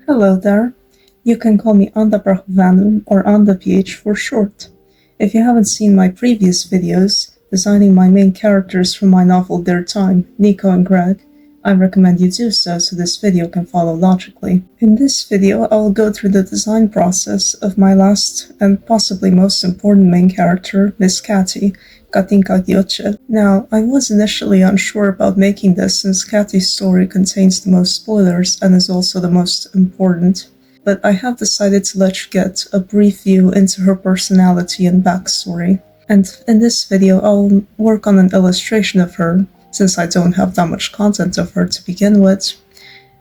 Hello there. You can call me Anda Brahovanum or Anda PH for short. If you haven't seen my previous videos, designing my main characters from my novel Their Time, Nico and Greg, I recommend you do so this video can follow logically. In this video, I will go through the design process of my last and possibly most important main character, Miss Caty, Catinca Ghiocel. Now, I was initially unsure about making this since Caty's story contains the most spoilers and is also the most important, but I have decided to let you get a brief view into her personality and backstory. And in this video, I'll work on an illustration of her, since I don't have that much content of her to begin with,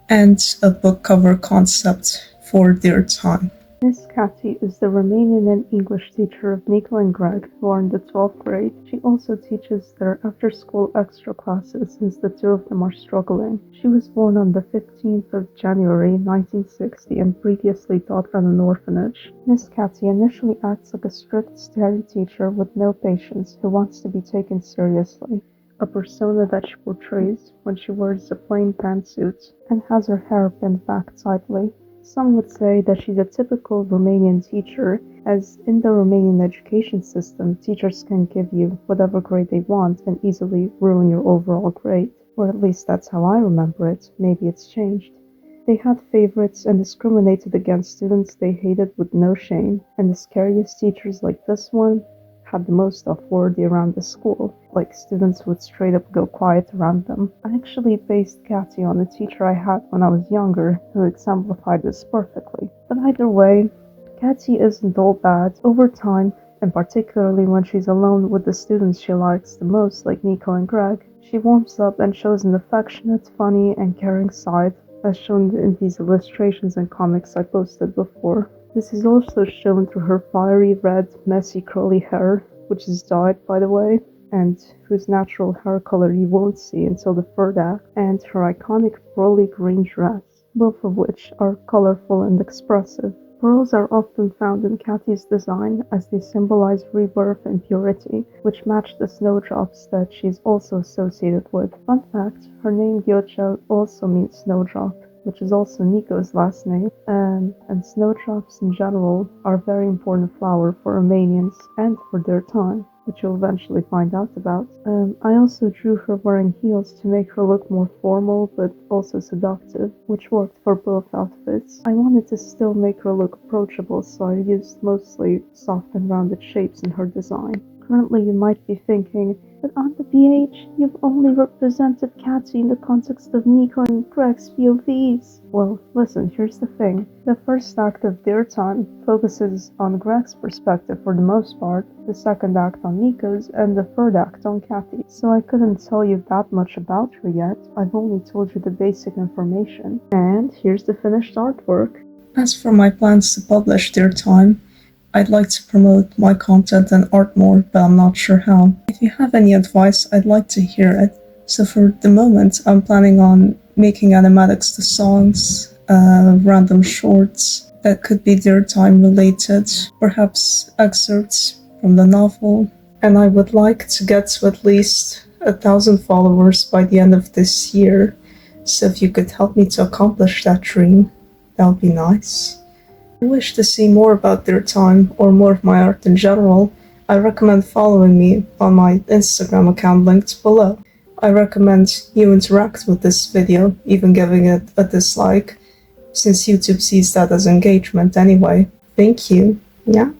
and a book cover concept for Their Time. Miss Caty is the Romanian and English teacher of Nico and Greg, who are in the 12th grade. She also teaches their after-school extra classes since the two of them are struggling. She was born on the 15th of January 1960 and previously taught at an orphanage. Miss Caty initially acts like a strict, scary teacher with no patience who wants to be taken seriously, a persona that she portrays when she wears a plain pantsuit and has her hair pinned back tightly. Some would say that she's a typical Romanian teacher, as in the Romanian education system, teachers can give you whatever grade they want and easily ruin your overall grade. Or at least that's how I remember it. Maybe it's changed. They had favorites and discriminated against students they hated with no shame, and the scariest teachers like this one had the most authority around the school, like students would straight up go quiet around them. I actually based Caty on a teacher I had when I was younger who exemplified this perfectly. But either way, Caty isn't all bad. Over time, and particularly when she's alone with the students she likes the most, like Nico and Greg, she warms up and shows an affectionate, funny, and caring side, as shown in these illustrations and comics I posted before. This is also shown through her fiery red, messy, curly hair, which is dyed, by the way, and whose natural hair color you won't see until the third act, and her iconic pearly green dress, both of which are colorful and expressive. Pearls are often found in Caty's design as they symbolize rebirth and purity, which match the snowdrops that she's also associated with. Fun fact, her name Ghiocel also means snowdrop, which is also Nico's last name, and snowdrops in general are a very important flower for Romanians and for their time, which you'll eventually find out about. I also drew her wearing heels to make her look more formal but also seductive, which worked for both outfits. I wanted to still make her look approachable, so I used mostly soft and rounded shapes in her design. Currently, you might be thinking, but on the PH, you've only represented Caty in the context of Nico and Greg's POVs. Well, listen, here's the thing. The first act of Their Time focuses on Greg's perspective for the most part, the second act on Nico's, and the third act on Caty. So I couldn't tell you that much about her yet. I've only told you the basic information. And here's the finished artwork. As for my plans to publish Their Time, I'd like to promote my content and art more, but I'm not sure how. If you have any advice, I'd like to hear it. So for the moment, I'm planning on making animatics to songs, random shorts that could be Their Time related, perhaps excerpts from the novel. And I would like to get to at least 1,000 followers by the end of this year. So if you could help me to accomplish that dream, that would be nice. If you wish to see more about Their Time or more of my art in general, I recommend following me on my Instagram account linked below. I recommend you interact with this video, even giving it a dislike, since YouTube sees that as engagement anyway. Thank you. Yeah.